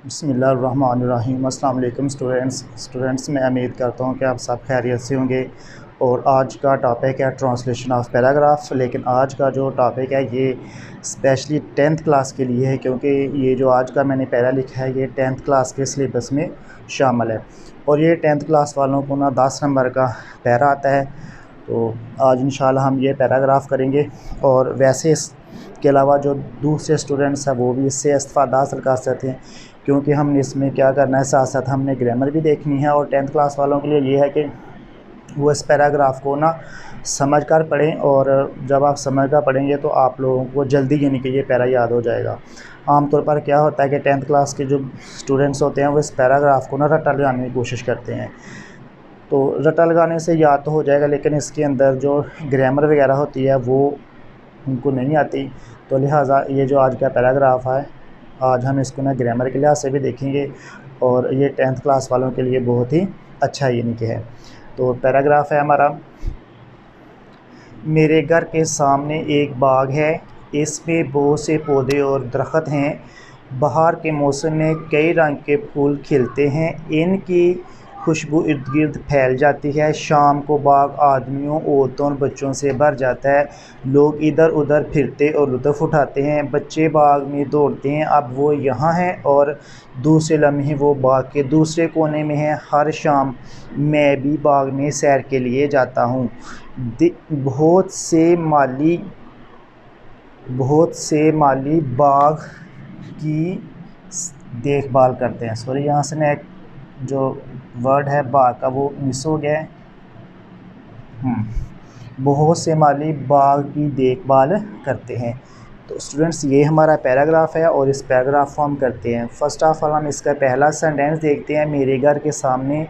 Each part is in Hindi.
बिस्मिल्लाहिर्रहमानिर्रहीम। अस्सलाम वालेकुम स्टूडेंट्स, मैं उम्मीद करता हूँ कि आप सब खैरियत से होंगे। और आज का टॉपिक है ट्रांसलेशन ऑफ पैराग्राफ। लेकिन आज का जो टॉपिक है ये स्पेशली 10th क्लास के लिए है, क्योंकि ये जो आज का मैंने पैरा लिखा है ये 10th क्लास के सिलेबस में शामिल है। और ये 10th क्लास वालों को ना 10 नंबर का पैरा आता है। तो आज इंशाल्लाह हम ये पैराग्राफ करेंगे। और वैसे इसके अलावा जो दूसरे स्टूडेंट्स हैं वो भी इससे इस्तेफ़ादा हासिल कर सकते हैं, क्योंकि हमने इसमें क्या करना है, साथ साथ हमने ग्रामर भी देखनी है। और 10th क्लास वालों के लिए ये है कि वो इस पैराग्राफ को ना समझ कर पढ़ें, और जब आप समझ कर पढ़ेंगे तो आप लोगों को जल्दी यानी कि ये पैरा याद हो जाएगा। आमतौर पर क्या होता है कि 10th क्लास के जो स्टूडेंट्स होते हैं वो इस पैराग्राफ को ना रट्टा लगाने की कोशिश करते हैं। तो रट्टा लगाने से याद तो हो जाएगा, लेकिन इसके अंदर जो ग्रामर वगैरह होती है वो उनको नहीं आती। तो लिहाजा ये जो आज का पैराग्राफ है, आज हम इसको ना ग्रामर के लिहाज से भी देखेंगे, और ये 10th क्लास वालों के लिए बहुत ही अच्छा यानी कि है। तो पैराग्राफ है हमारा, मेरे घर के सामने एक बाग है, इसमें बहुत से पौधे और दरख्त हैं। बहार के मौसम में कई रंग के फूल खिलते हैं, इनकी खुशबू इर्द गिर्द फैल जाती है। शाम को बाग आदमियों, औरतों और बच्चों से भर जाता है। लोग इधर उधर फिरते और लुत्फ़ उठाते हैं। बच्चे बाग में दौड़ते हैं, अब वो यहाँ हैं और दूसरे लम्हे वो बाग के दूसरे कोने में हैं। हर शाम मैं भी बाग में सैर के लिए जाता हूँ। बहुत से माली बाग की देखभाल करते हैं। सॉरी, यहाँ से ना एक जो वर्ड है बाग का वो मिस हो गया है। बहुत से माली बाग की देखभाल करते हैं। तो स्टूडेंट्स, ये हमारा पैराग्राफ है और इस पैराग्राफ को हम करते हैं। फ़र्स्ट ऑफ ऑल हम इसका पहला सेंटेंस देखते हैं, मेरे घर के सामने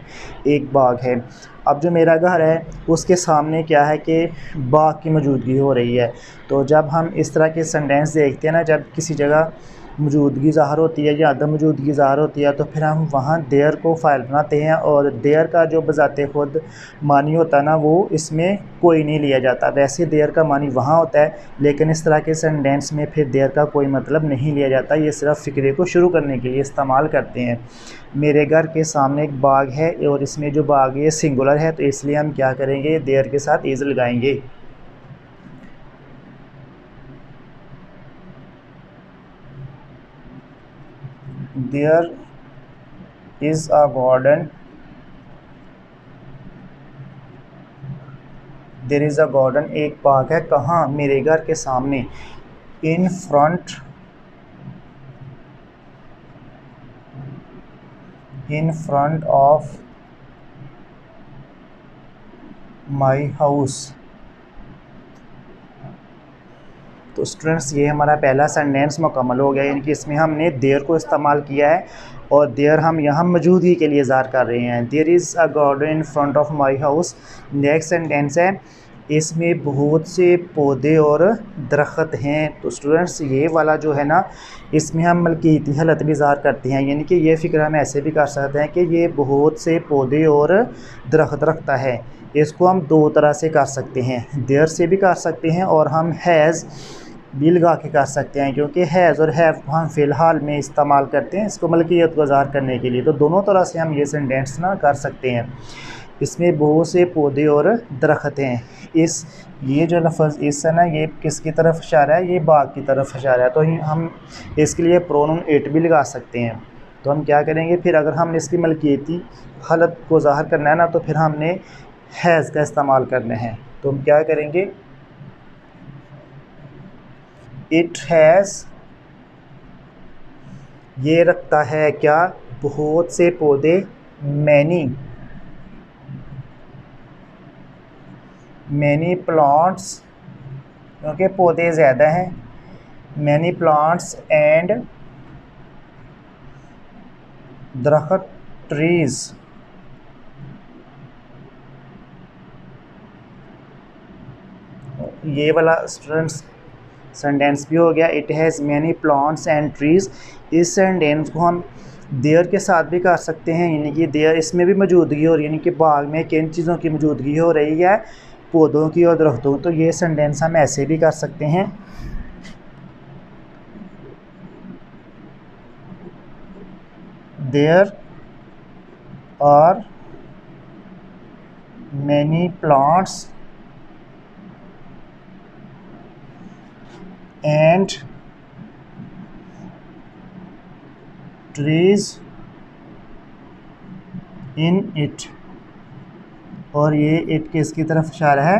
एक बाग है। अब जो मेरा घर है उसके सामने क्या है कि बाग की मौजूदगी हो रही है। तो जब हम इस तरह के सेंटेंस देखते हैं ना, जब किसी जगह मौजूदगी ज़ाहिर होती है या अदम मौजूदगी ज़ाहिर होती है, तो फिर हम वहाँ देयर को फ़ाइल बनाते हैं। और देयर का जो बज़ाते ख़ुद मानी होता है ना, वो इसमें कोई नहीं लिया जाता। वैसे देयर का मानी वहाँ होता है, लेकिन इस तरह के सेंटेंस में फिर देयर का कोई मतलब नहीं लिया जाता। ये सिर्फ फ़िक्रे को शुरू करने के लिए इस्तेमाल करते हैं। मेरे घर के सामने एक बाग है, और इसमें जो बाग है सिंगुलर है, तो इसलिए हम क्या करेंगे, देयर के साथ इज़ लगाएंगे। There is a garden. There is a garden. एक बाग है, कहाँ, मेरे घर के सामने। In front of my house. तो स्टूडेंट्स, ये हमारा पहला सेंटेंस मुकम्मल हो गया, यानी कि इसमें हमने देयर को इस्तेमाल किया है, और देयर हम यहाँ मौजूदगी के लिए ज़ाहिर कर रहे हैं। There is a garden in front of my house. Next sentence है, इसमें बहुत से पौधे और दरख्त हैं। तो स्टूडेंट्स, ये वाला जो है ना, इसमें हम मलकीती हालत भी ज़ाहिर करते हैं, यानी कि ये फ़िक्र हम ऐसे भी कर सकते हैं कि ये बहुत से पौधे और दरख्त रखता है। इसको हम दो तरह से कर सकते हैं, देयर से भी कर सकते हैं, और हम हैज़ भी लगा के कर सकते हैं, क्योंकि हैज़ और हैव को हम फ़िलहाल में इस्तेमाल करते हैं इसको मलकियत को ज़ाहिर करने के लिए। तो दोनों तरह से हम ये सेंटेंस ना कर सकते हैं। इसमें बहुत से पौधे और दरख्त हैं। ये जो लफ्ज़ इस है ना, ये किसकी तरफ इशारा है, ये बाग की तरफ इशारा है। तो हम इसके लिए प्रोनाउन इट भी लगा सकते हैं। तो हम क्या करेंगे, फिर अगर हमने इसकी मलकियती हालत को ज़ाहिर करना है ना, तो फिर हमने हैज़ का इस्तेमाल करना है। तो हम क्या करेंगे, इट हैज़, ये रखता है क्या, बहुत से पौधे, मैनी प्लांट्स, क्योंकि पौधे ज़्यादा हैं, मैनी प्लांट्स एंड दरख्त, ट्रीज़। ये वाला स्टूडेंट्स सेंटेंस भी हो गया, it has many plants and trees. इस सेंटेंस को हम देयर के साथ भी कर सकते हैं, यानी कि देयर इसमें भी मौजूदगी हो रही है, यानी कि बाग में किन चीज़ों की मौजूदगी हो रही है, पौधों की और दरख्तों। तो ये सेंटेंस हम ऐसे भी कर सकते हैं। There are many plants and trees in it, और ये इट किसकी तरफ इशारा है,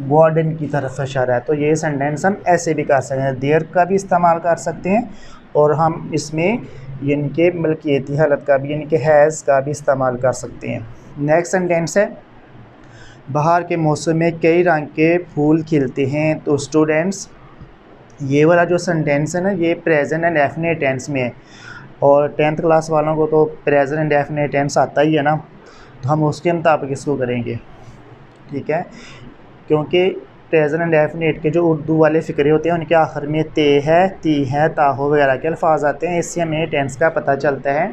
गार्डन की तरफ इशारा है। तो ये सेंटेंस हम ऐसे भी कर सकते हैं, देयर का भी इस्तेमाल कर सकते हैं और हम इसमें यानी कि मलकियती हालत का भी यानी कि हैज़ का भी इस्तेमाल कर सकते हैं। नेक्स्ट सेंटेंस है बाहर के मौसम में कई रंग के फूल खिलते हैं। तो स्टूडेंट्स ये वाला जो सेंटेंस है ना, ये प्रेजेंट एंड डेफिनेट टेंस में है और 10th क्लास वालों को तो प्रेजेंट एंड डेफिनेट टेंस आता ही है ना, तो हम उसके मुताबिक इसको करेंगे, ठीक है। क्योंकि प्रेजेंट एंड डेफिनेट के जो उर्दू वाले फ़िक्रे होते हैं उनके आखिर में ते है, ती है, ताहो वगैरह के अल्फाज आते हैं, इससे हमें टेंस का पता चलता है।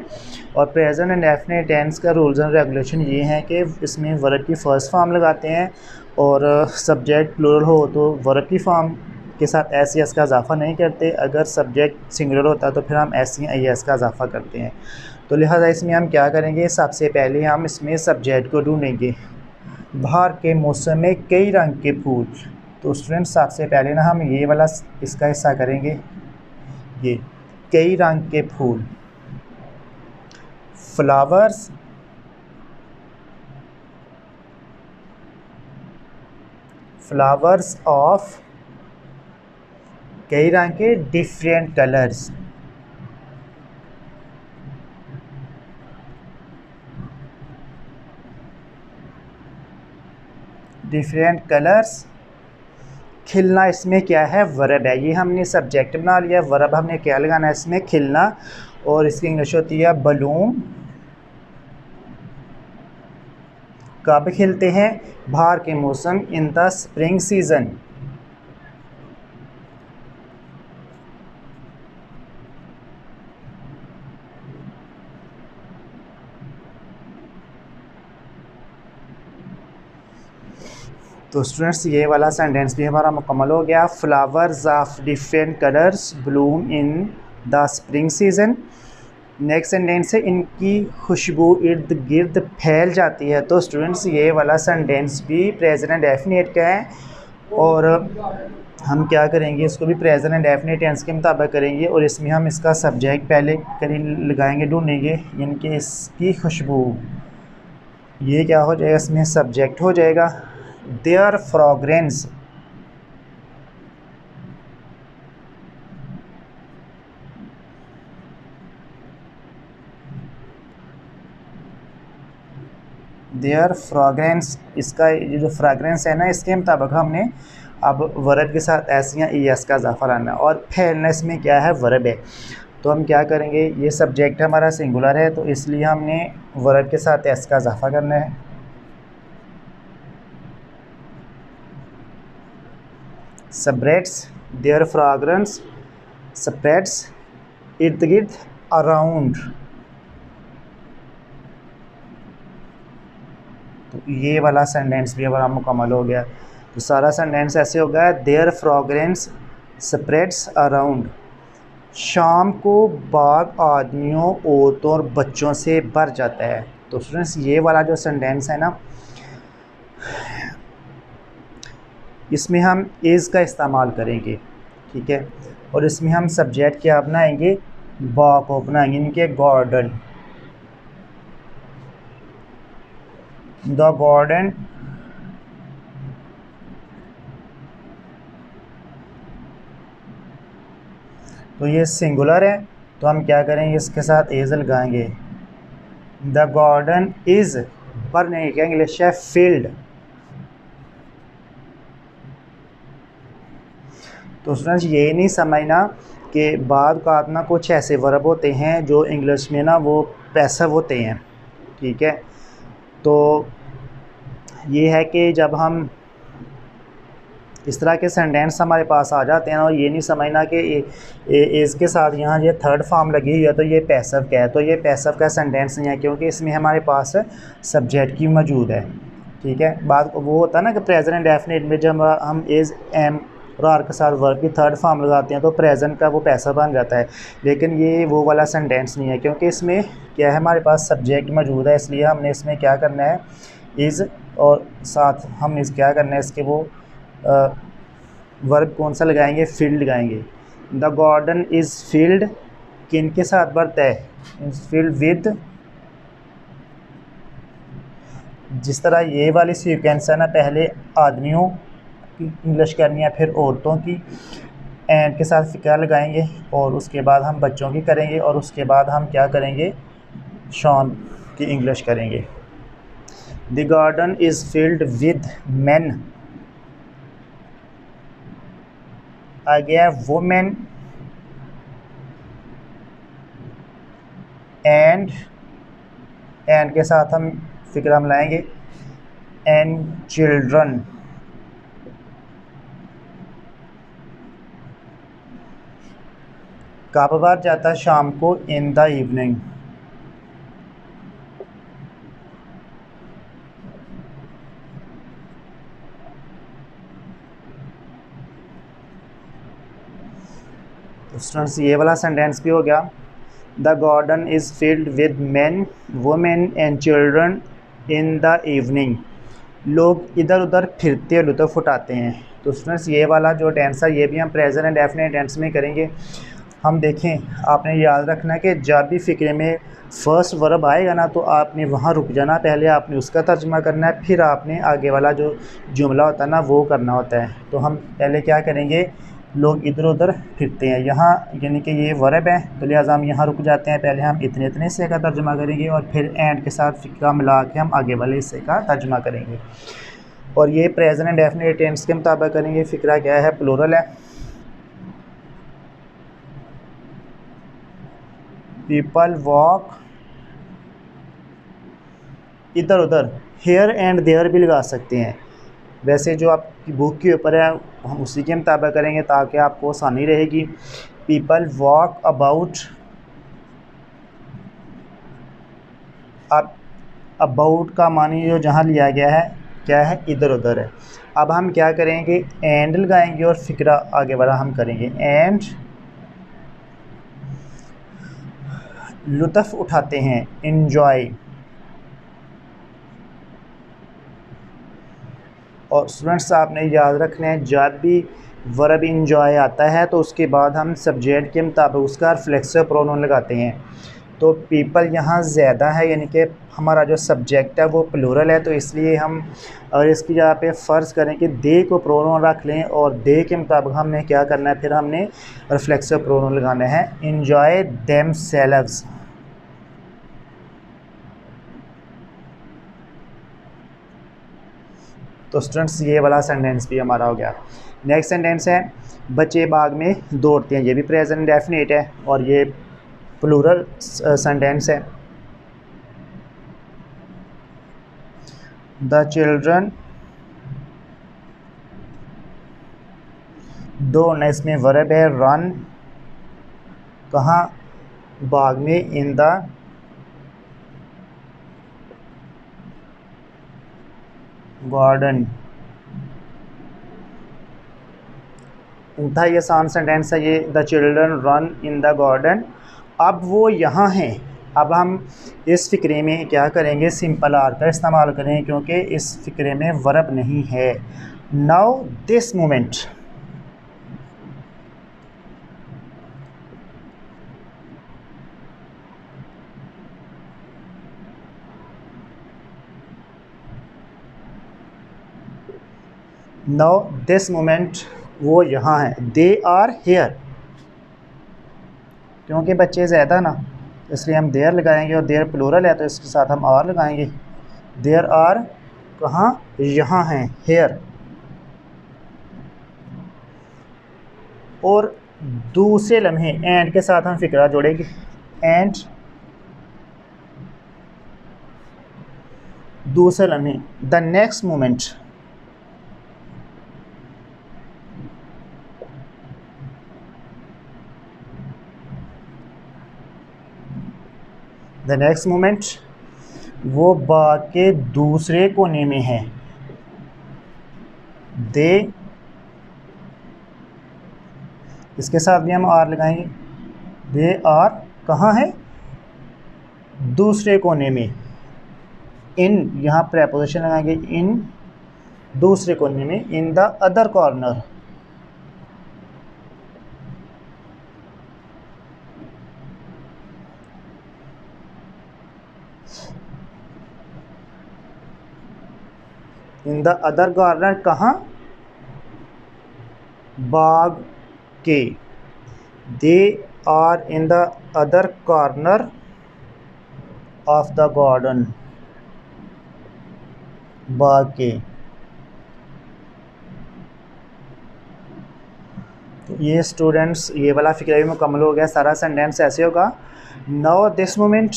और प्रेजेंट एंड डेफिनेट टेंस का रूल्स एंड रेगुलेशन ये हैं कि इसमें वर्ब की फ़र्स्ट फॉर्म लगाते हैं और सब्जेक्ट प्लूरल हो तो वर्ब की फॉर्म के साथ एस एस का इजाफा नहीं करते, अगर सब्जेक्ट सिंगुलर होता है तो फिर हम एस आई एस का इजाफा करते हैं। तो लिहाजा इसमें हम क्या करेंगे, सबसे पहले हम इसमें सब्जेक्ट को ढूंढेंगे। बाहर के मौसम में कई रंग के फूल, तो स्टूडेंट सबसे पहले ना हम ये वाला इसका हिस्सा करेंगे, ये कई रंग के फूल, फ्लावर्स फ्लावर्स ऑफ कई रंग के डिफरेंट कलर्स, डिफरेंट कलर्स। खिलना इसमें क्या है, वर्ब है, ये हमने सब्जेक्ट बना लिया, वर्ब हमने क्या लगाना है इसमें, खिलना, और इसकी इंग्लिश होती है बलूम। कब खिलते हैं, बाहर के मौसम, इन द स्प्रिंग सीज़न। तो स्टूडेंट्स ये वाला सेंटेंस भी हमारा मुकम्मल हो गया। Flowers of different colours Bloom in the spring season. Next sentence है इनकी खुशबू इर्द गिर्द फैल जाती है। तो स्टूडेंट्स ये वाला सेंटेंस भी प्रेजेंट एंड डेफिनेट का है और हम क्या करेंगे, इसको भी प्रेजेंट एंड डेफिनेट टेंस के मुताबिक करेंगे और इसमें हम इसका सब्जेक्ट पहले लगाएंगे, ढूंढेंगे, यानी कि इसकी खुशबू, ये क्या हो जाएगा, इसमें सब्जेक्ट हो जाएगा। देयर फ्रेग्रेंस, देयर फ्रेग्रेंस, इसका ये जो फ्रेग्रेंस है ना, इसके मुताबिक हमने अब वर्ब के साथ एस या ई एस का इजाफा लाना है और फैलना इसमें क्या है, वर्ब है। तो हम क्या करेंगे, ये सब्जेक्ट हमारा सिंगुलर है तो इसलिए हमने वर्ब के साथ एस का इजाफा करना है। स्प्रेड्स देयर फ्रेग्रेंस, स्प्रेड्स इर्द गिर्द अराउंड। तो ये वाला सेंटेंस भी हमारा मुकम्मल हो गया। तो सारा सेंटेंस ऐसे हो गया, देयर फ्रेग्रेंस स्प्रेड्स अराउंड। शाम को बाग आदमियों, औरतों और बच्चों से भर जाता है। तो स्टूडेंट्स ये वाला जो सेंटेंस है ना, इसमें हम इज़ का इस्तेमाल करेंगे, ठीक है, और इसमें हम सब्जेक्ट क्या बनाएंगे, बाग को बनाएंगे, इनके गार्डन, द गार्डन तो ये सिंगुलर है तो हम क्या करेंगे, इसके साथ इज़ लगाएंगे। द गार्डन इज़, पर नहीं क्या इंग्लिश है, फील्ड। तो स्टूडेंट्स ये नहीं समझना कि बाद का ना कुछ ऐसे वर्ब होते हैं जो इंग्लिश में ना वो पैसिव होते हैं, ठीक है। तो ये है कि जब हम इस तरह के सेंटेंस हमारे पास आ जाते हैं और ये नहीं समझना कि इस के साथ यहाँ ये थर्ड फॉर्म लगी हुई है तो ये पैसिव का है, तो ये पैसिव का सेंटेंस नहीं है क्योंकि इसमें हमारे पास सब्जेक्ट की मौजूद है, ठीक है। बात वो होता है ना कि प्रेजेंट डेफिनेट में जब हम इज़, एम, और आर के साथ वर्ब की थर्ड फॉर्म लगाते हैं तो प्रेजेंट का वो पैसा बन जाता है। लेकिन ये वो वाला सेंटेंस नहीं है, क्योंकि इसमें क्या है, हमारे पास सब्जेक्ट मौजूद है, इसलिए हमने इसमें क्या करना है, इज़, और साथ हम इस क्या करना है, इसके वो वर्ब कौन सा लगाएंगे, फील्ड लगाएंगे। द गार्डन इज़ फील्ड किन के साथ बढ़ता है, इज़ फील्ड विद, जिस तरह ये वाली सीक्वेंस है ना, पहले आदमियों की इंग्लिश करनी है, फिर औरतों की, एंड के साथ फिक्र लगाएंगे, और उसके बाद हम बच्चों की करेंगे, और उसके बाद हम क्या करेंगे, शॉन की इंग्लिश करेंगे। The garden is filled with man, आगे है वुमेन एंड के साथ हम फिक्र हम लाएंगे, एंड चिल्ड्रन। कब बार जाता है, शाम को, इन द इवनिंग। तो स्टूडेंट्स ये वाला सेंटेंस भी हो गया। The garden is filled with man, women and children in the evening. लोग इधर उधर फिरते लुत्फ़ उठाते हैं। तो स्टूडेंट्स ये वाला जो टेंस है ये भी हम प्रेजेंट एंड डेफिनेट टेंस में करेंगे। हम देखें, आपने याद रखना कि जब भी फ़िक्रे में फ़र्स्ट वर्ब आएगा ना, तो आपने वहाँ रुक जाना, पहले आपने उसका तर्जुमा करना है, फिर आपने आगे वाला जो जुमला होता है ना वो करना होता है। तो हम पहले क्या करेंगे, लोग इधर उधर फिरते हैं, यहाँ यानी कि ये वर्ब है, तो लिहाजा हम यहाँ रुक जाते हैं, पहले हम इतने इतने हिस्से का तर्जुमा करेंगे, और फिर एंड के साथ फिक्रा मिला के हम आगे वाले हिस्से का तर्जुमा करेंगे। और ये प्रेजेंट एंड डेफिनेट टेंस के मुताबिक करेंगे। फिक्रा क्या है, प्लूरल है। पीपल वॉक, इधर उधर, हेयर एंड देयर भी लगा सकते हैं। वैसे जो आपकी बुक के ऊपर है हम उसी के मुताबिक करेंगे ताकि आपको आसानी रहेगी। पीपल वॉक अबाउट, अब अबाउट का मानी जो जहाँ लिया गया है क्या है, इधर उधर है। अब हम क्या करेंगे, एंड लगाएंगे और फिक्रा आगे वाला हम करेंगे। एंड लुत्फ़ उठाते हैं, इंजॉय। और स्टूडेंट्स आपने याद रखना है, जब भी वर्ब इंजॉय आता है तो उसके बाद हम सब्जेक्ट के मुताबिक उसका रिफ्लेक्सिव प्रोनाउन लगाते हैं। तो पीपल यहाँ ज़्यादा है, यानी कि हमारा जो सब्जेक्ट है वो प्लूरल है, तो इसलिए हम अगर इसकी जगह पे फ़र्ज़ करें कि दे को प्रोनाउन रख लें, और दे के मुताबिक हमने क्या करना है, फिर हमने रिफ्लेक्सिव प्रोनाउन लगाना है, इंजॉय देमसेल्व्स। तो स्टूडेंट्स ये वाला सेंटेंस भी हमारा हो गया। नेक्स्ट सेंटेंस है, बच्चे बाग में दौड़ते हैं। ये भी प्रेजेंट डेफिनेट है और ये प्लूरल सेंटेंस है। द चिल्ड्रन, दौड़ना इसमें वर्ब है, रन, कहाँ, बाग में, इन द गार्डन। इंतहाई आसान सेंटेंस है ये, the children run in the garden. अब वो यहाँ हैं, अब हम इस फ़िक्रे में क्या करेंगे, सिंपल आर का इस्तेमाल करें, क्योंकि इस फ़िक्रे में वर्ब नहीं है। Now this moment, now this moment, वो यहाँ है। दे आर हेयर, क्योंकि बच्चे ज़्यादा ना, इसलिए हम देयर लगाएंगे, और देयर प्लूरल है तो इसके साथ हम आर लगाएंगे। देयर आर, कहाँ, यहाँ हैं, हेयर। और दूसरे लम्हे, एंड के साथ हम फिक्रा जोड़ेंगे, एंड दूसरे लम्हे, the next moment, the next moment वो बाग के दूसरे कोने में है। दे इसके साथ भी हम आर लगाएंगे। दे आर कहाँ है? दूसरे कोने में। इन यहाँ प्रेपोजिशन लगाएंगे, इन दूसरे कोने में, in the other corner. In the other corner कहाँ? बाग के। They are in the other corner of the garden, बाग के। तो ये स्टूडेंट्स ये वाला फिक्र भी मुकम्मल हो गया। सारा सेंटेंस ऐसे होगा, now this moment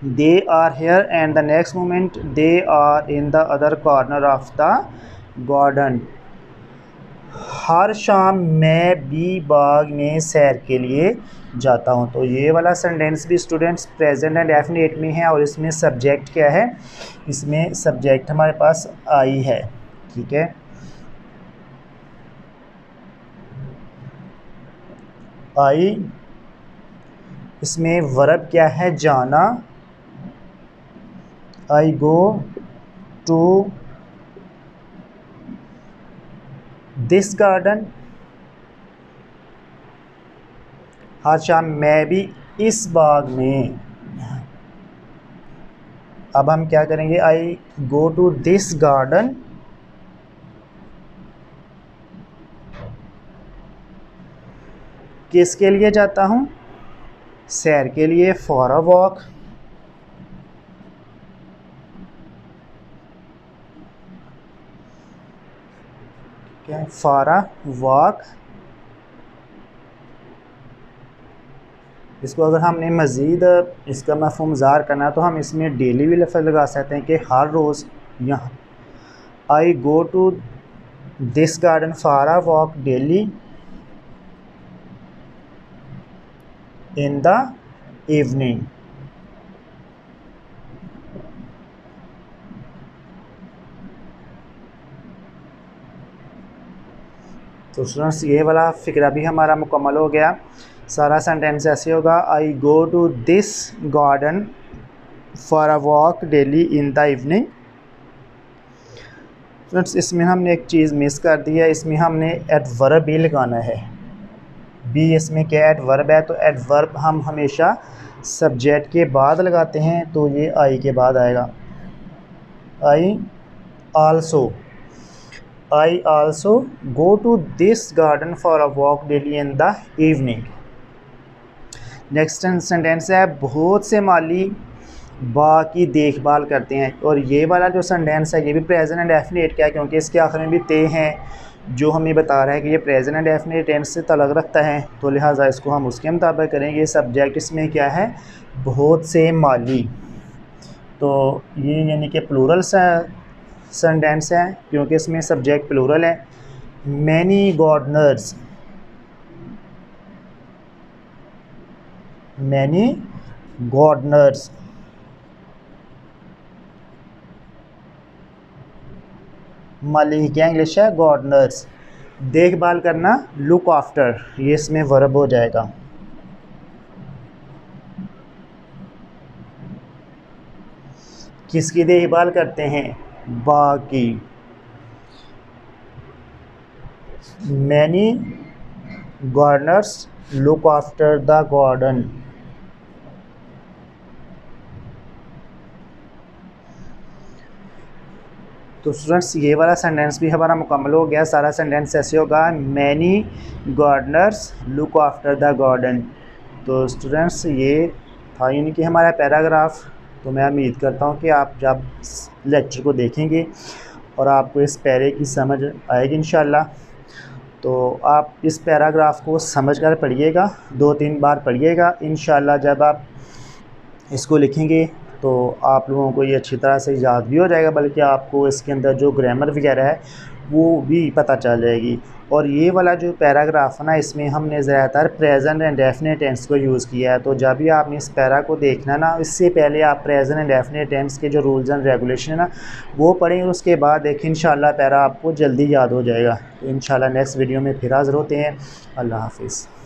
they are here and the next moment they are in the other corner of the garden. हर शाम मैं भी बाग में सैर के लिए जाता हूँ। तो ये वाला सेंटेंस भी स्टूडेंट्स प्रेजेंट एंड डेफिनेट में है और इसमें सब्जेक्ट क्या है? इसमें सब्जेक्ट हमारे पास आई है। ठीक है, आई। इसमें वर्ब क्या है? जाना। आई गो टू दिस गार्डन। हर शाम मैं भी इस बाग में। अब हम क्या करेंगे? आई गो टू दिस गार्डन। किसके लिए जाता हूँ? सैर के लिए, फॉर अ वॉक। क्या? For a walk. इसको अगर हमने मज़ीद इसका मफ़हूम ज़ाहिर करना तो हम इसमें डेली भी लफ्ज़ लगा सकते हैं कि हर रोज़ यहाँ। I go to this garden for a walk daily in the evening. तो स्टूडेंट्स ये वाला फ़िक्रा भी हमारा मुकम्मल हो गया। सारा सेंटेंस ऐसे होगा, I go to this garden for a walk daily in the evening. Friends इसमें हमने एक चीज़ मिस कर दी है, इसमें हमने एडवर्ब भी लगाना है। बी इसमें क्या एडवर्ब है? तो एडवर्ब हम हमेशा सब्जेक्ट के बाद लगाते हैं, तो ये आई के बाद आएगा। I also, I also go to this garden for a walk daily in the evening। Next sentence है, बहुत से माली बाग की देखभाल करते हैं। और ये वाला जो सेंटेंस है ये भी प्रेजेंट एंड डेफिनेट क्या है, क्योंकि इसके आखिर में भी ते हैं जो हमें बता रहा है कि ये प्रेजेंट एंड डेफिनेट टेंस से ताल्लुक़ रखता है, तो लिहाजा इसको हम उसके मुताबिक करेंगे। सब्जेक्ट इसमें क्या है? बहुत से माली। तो ये यानी कि प्लूरल सेंटेंस है क्योंकि इसमें सब्जेक्ट प्लूरल है। Many gardeners, many gardeners. माली क्या इंग्लिश है? गार्डनर्स। देखभाल करना, लुक आफ्टर, ये इसमें वर्ब हो जाएगा। किसकी देखभाल करते हैं? बाग की। Many Gardner's look after the garden. तो स्टूडेंट्स ये वाला सेंटेंस भी हमारा मुकम्मल हो गया। सारा सेंटेंस ऐसे होगा, many Gardner's look after the garden. तो स्टूडेंट्स ये था यानी कि हमारा पैराग्राफ। तो मैं उम्मीद करता हूँ कि आप जब लेक्चर को देखेंगे और आपको इस पैरे की समझ आएगी इंशाल्लाह। तो आप इस पैराग्राफ को समझ कर पढ़िएगा, 2-3 बार पढ़िएगा। इंशाल्लाह जब आप इसको लिखेंगे तो आप लोगों को ये अच्छी तरह से याद भी हो जाएगा, बल्कि आपको इसके अंदर जो ग्रामर वगैरह है वो भी पता चल जाएगी। और ये वाला जो पैराग्राफ है ना, इसमें हमने ज़्यादातर प्रेजेंट एंड डेफिनेट टेंस को यूज़ किया है। तो जब भी आपने इस पैरा को देखना ना, इससे पहले आप प्रेजेंट एंड डेफिनेट टेंस के जो रूल्स एंड रेगुलेशन है ना वो पढ़ें, और उसके बाद देखें इंशाल्लाह पैरा आपको जल्दी याद हो जाएगा। तो इंशाल्लाह नेक्स्ट वीडियो में फिर हाज़िर होते हैं। अल्लाह हाफिज़।